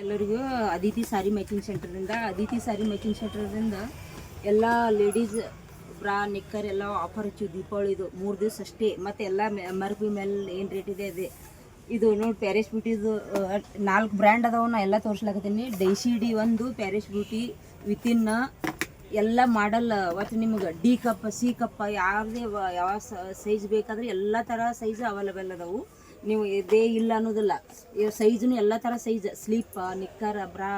ಎಲ್ಲರಿಗೂ ಅದಿತಿ ಸಾರಿ ಮೇಕಿಂಗ್ ಸೆಂಟರ್ದಿಂದ ಎಲ್ಲ ಲೇಡೀಸ್ ಬ್ರಾ ನಿಕ್ಕರ್ ಎಲ್ಲ ಆಫರ್ ಹಚ್ಚು ದೀಪಾವಳಿದು 3 ದಿವಸ ಅಷ್ಟೇ. ಮತ್ತು ಎಲ್ಲ MRP ಮೇಲೆ ಏನು ರೇಟ್ ಇದೆ ಅದೇ. ಇದು ನೋಡಿ ಪ್ಯಾರಿಸ್ ಬ್ಯೂಟಿದು 4 ಬ್ರ್ಯಾಂಡ್ ಅದಾವ. ನಾ ಎಲ್ಲ ತೋರಿಸ್ಲಾಕತ್ತೀನಿ. ಡೈಸಿಡಿ ಒಂದು, ಪ್ಯಾರಿಸ್ ಬ್ಯೂಟಿ ವಿತಿನ್ ಎಲ್ಲ ಮಾಡಲ್. ಒಟ್ಟು ನಿಮ್ಗೆ ಡಿ ಕಪ್, ಸಿ ಕಪ್ ಯಾವುದೇ ಯಾವ ಸೈಜ್ ಬೇಕಾದ್ರೆ ಎಲ್ಲ ಥರ ಸೈಜ್ ಅವೈಲೇಬಲ್ ಅದಾವು. ನೀವು ಇದೇ ಇಲ್ಲ ಅನ್ನೋದಿಲ್ಲ. ಸೈಜ್ನು ಎಲ್ಲ ಥರ ಸೈಜ್, ಸ್ಲೀಪ್, ನಿಕ್ಕರ್, ಬ್ರಾ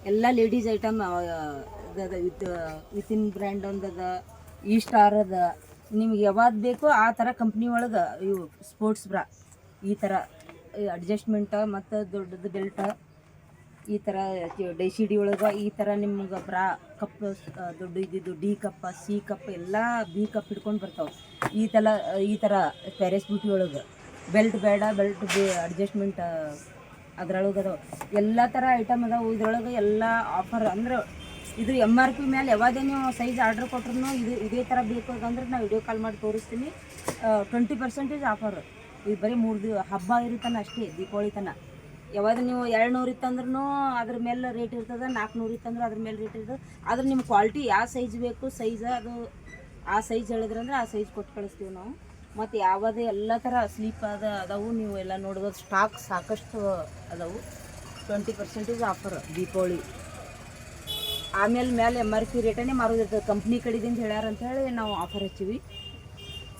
ಎಲ್ಲ ಲೇಡೀಸ್ ಐಟಮ್ ವಿತಿನ್ ಬ್ರ್ಯಾಂಡ್ ಒಂದದ, ಈ ಸ್ಟಾರ್ ಅದ. ನಿಮ್ಗೆ ಯಾವ್ದು ಬೇಕೋ ಆ ಥರ ಕಂಪ್ನಿ ಒಳಗೆ ಇವು ಸ್ಪೋರ್ಟ್ಸ್ ಬ್ರಾ ಈ ಥರ ಅಡ್ಜಸ್ಟ್ಮೆಂಟ ಮತ್ತು ದೊಡ್ಡದು ಬೆಲ್ಟ ಈ ಥರ ಡೈಸಿಡಿ ಒಳಗೆ ಈ ಥರ ನಿಮ್ಗೆ ಬ್ರಾ ಕಪ್ ದೊಡ್ಡ ಇದ್ದಿದ್ದು ಡಿ ಕಪ್, ಸಿ ಕಪ್ ಎಲ್ಲ ಬಿ ಕಪ್ ಹಿಡ್ಕೊಂಡು ಬರ್ತಾವೆ. ಈ ಥರ ಪ್ಯಾರಿಸ್ ಬ್ಯೂಟಿ ಒಳಗೆ ಬೆಲ್ಟ್ ಬೇಡ, ಬೆಲ್ಟ್ ಅಡ್ಜಸ್ಟ್ಮೆಂಟ್ ಅದ್ರೊಳಗೆ ಅದಾವೆ. ಎಲ್ಲ ಥರ ಐಟಮ್ ಅದಾವೆ ಇದ್ರೊಳಗೆ. ಎಲ್ಲ ಆಫರ್ ಅಂದ್ರೆ ಇದು MRP ಮೇಲೆ ಯಾವುದೇ ನೀವು ಸೈಜ್ ಆರ್ಡ್ರ್ ಕೊಟ್ರು ಇದೇ ಥರ ಬೇಕು ಅಂದ್ರೆ ನಾನು ವಿಡಿಯೋ ಕಾಲ್ ಮಾಡಿ ತೋರಿಸ್ತೀನಿ. 20% ಆಫರ್. ಇದು ಬರೀ 3 ಹಬ್ಬ ಇರುತ್ತಾನೆ ಅಷ್ಟೇ, ದೀಪಾವಳಿ ತನಕ. ಯಾವಾಗ ನೀವು 200 ಇತ್ತಂದ್ರೂ ಅದ್ರ ಮೇಲೆ ರೇಟ್ ಇರ್ತದೆ, 400 ಇತ್ತಂದ್ರೆ ಅದ್ರ ಮೇಲೆ ರೇಟ್ ಇರ್ತದೆ. ಆದ್ರೆ ನಿಮ್ಮ ಕ್ವಾಲಿಟಿ ಯಾವ ಸೈಜ್ ಬೇಕು ಸೈಜ್ ಅದು ಆ ಸೈಜ್ ಹೇಳಿದ್ರಂದ್ರೆ ಆ ಸೈಜ್ ಕೊಟ್ಟು ಕಳಿಸ್ತೀವಿ ನಾವು. ಮತ್ತು ಯಾವುದೇ ಎಲ್ಲ ಥರ ಸ್ಲೀಪ್ ಅದಾವು. ನೀವು ಎಲ್ಲ ನೋಡ್ಬೋದು, ಸ್ಟಾಕ್ ಸಾಕಷ್ಟು ಅದಾವು. 20% ಆಫರ್ ದೀಪಾವಳಿ. ಆಮೇಲೆ MRP ರೇಟನ್ನೇ ಮಾರೋದಿರ್ತದೆ. ಕಂಪ್ನಿ ಕಡೆದಿಂದ ಹೇಳ್ಯಾರ ಅಂತ ಹೇಳಿ ನಾವು ಆಫರ್ ಹಚ್ಚಿವಿ.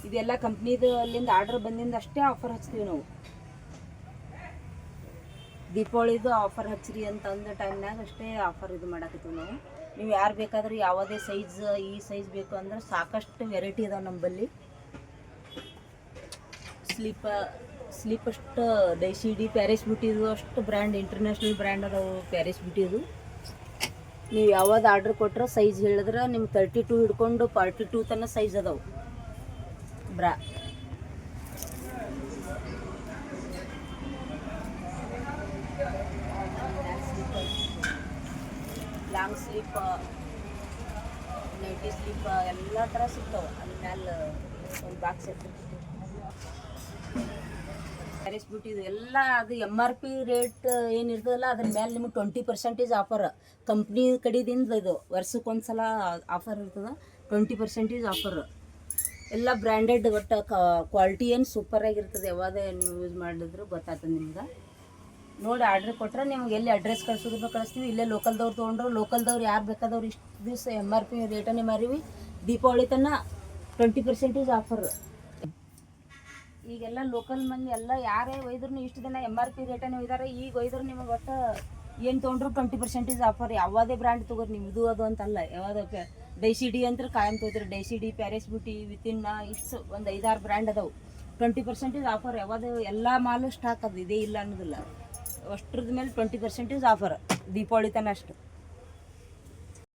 ಇದೆಲ್ಲ ಕಂಪ್ನಿದು ಅಲ್ಲಿಂದ ಆರ್ಡ್ರ್ ಬಂದಿಂದ ಅಷ್ಟೇ ಆಫರ್ ಹಚ್ತೀವಿ ನಾವು. ದೀಪಾವಳಿದು ಆಫರ್ ಹಚ್ಚಿರಿ ಅಂತ ಅಂದ ಟೈಮ್ನಾಗ ಅಷ್ಟೇ ಆಫರ್ ಇದು ಮಾಡಾಕತ್ತೀವಿ ನಾವು. ನೀವು ಯಾರು ಬೇಕಾದ್ರೆ ಯಾವುದೇ ಸೈಜ್ ಈ ಸೈಜ್ ಬೇಕು ಅಂದ್ರೆ ಸಾಕಷ್ಟು ವೆರೈಟಿ ಅದಾವೆ ನಮ್ಮಲ್ಲಿ. ಸ್ಲೀಪ್ ಅಷ್ಟು ಡೈಸಿಡಿ ಪ್ಯಾರಿಸ್ ಬ್ಯೂಟಿದು ಅಷ್ಟು ಬ್ರ್ಯಾಂಡ್, ಇಂಟರ್ನ್ಯಾಷನಲ್ ಬ್ರ್ಯಾಂಡ್ ಅದಾವು ಪ್ಯಾರಿಸ್ ಬ್ಯೂಟಿದು. ನೀವು ಯಾವ್ದು ಆರ್ಡ್ರ್ ಕೊಟ್ರೆ ಸೈಜ್ ಹೇಳಿದ್ರೆ ನಿಮ್ಗೆ 32 ಹಿಡ್ಕೊಂಡು 42 ತನಕ ಸೈಜ್ ಅದಾವೆ ಬ್ರಾ. ಲಾಂಗ್ ಸ್ಲೀಪ್, ನೈಟಿ ಸ್ಲೀಪ್ ಎಲ್ಲ ಥರ ಸಿಗ್ತಾವೆ. ಅಲ್ಲಿ ಮ್ಯಾಲೆ ಒಂದು ಬಾಕ್ಸ್ ಇರ್ತದೆ ಪ್ಯಾರಿಸ್ ಬ್ಯೂಟಿದು ಎಲ್ಲ. ಅದು MRP ರೇಟ್ ಏನಿರ್ತದಲ್ಲ ಅದ್ರ ಮೇಲೆ ನಿಮಗೆ 20% ಆಫರ್. ಕಂಪ್ನಿ ಕಡೆದಿಂದ ಇದು ವರ್ಷಕ್ಕೊಂದು ಸಲ ಆಫರ್ ಇರ್ತದೆ. 20% ಆಫರ್. ಎಲ್ಲ ಬ್ರ್ಯಾಂಡೆಡ್. ಒಟ್ಟು ಕ್ವಾಲಿಟಿ ಏನು ಸೂಪರಾಗಿರ್ತದೆ. ಯಾವಾಗ ನೀವು ಯೂಸ್ ಮಾಡಿದ್ರು ಗೊತ್ತಾಗ್ತದೆ ನಿಮ್ಗೆ. ನೋಡಿ ಆರ್ಡ್ರ್ ಕೊಟ್ಟರೆ ನಿಮ್ಗೆ ಎಲ್ಲಿ ಅಡ್ರೆಸ್ ಕಳಿಸೋದು ಕಳಿಸ್ತೀವಿ. ಇಲ್ಲೇ ಲೋಕಲ್ದವ್ರು ತೊಗೊಂಡ್ರು, ಲೋಕಲ್ದವ್ರು ಯಾರು ಬೇಕಾದವ್ರು ಇಷ್ಟು ದಿವಸ MRP ರೇಟನ್ನೇ ಮಾರೀವಿ. ದೀಪಾವಳಿ ತನಕ 20% ಆಫರ್. ಈಗೆಲ್ಲ ಲೋಕಲ್ ಮಂದಿ ಎಲ್ಲ ಯಾರೇ ಒಯ್ದ್ರು ಇಷ್ಟು ದಿನ MRP ರೇಟನ್ನೇ ಒಯ್ದಾರೆ. ಈಗ ಒಯ್ದ್ರೆ ನಿಮಗೆ ಒಟ್ಟು ಏನು ತೊಗೊಂಡ್ರು 20% ಆಫರ್. ಯಾವುದೇ ಬ್ರ್ಯಾಂಡ್ ತೊಗೋರಿ ನೀವು, ಇದು ಅದು ಅಂತಲ್ಲ. ಯಾವುದೇ ಡೈಸಿಡಿ ಅಂತ ಕಾಯಂ ತೊಗೋತೀರಿ. ಡೈಸಿಡಿ, ಪ್ಯಾರಿಸ್ ಬ್ಯೂಟಿ ವಿತಿನ್ ಇಷ್ಟು ಒಂದು 5-6 ಬ್ರ್ಯಾಂಡ್ ಅದಾವೆ. 20% ಆಫರ್. ಯಾವುದೇ ಎಲ್ಲ ಮಾಲು ಸ್ಟಾಕ್ ಅದು ಇದೇ ಇಲ್ಲ ಅನ್ನೋದಿಲ್ಲ. ಅಷ್ಟ್ರದ ಮೇಲೆ 20% ಆಫರ್ ದೀಪಾವಳಿ ತನಕ ಅಷ್ಟು.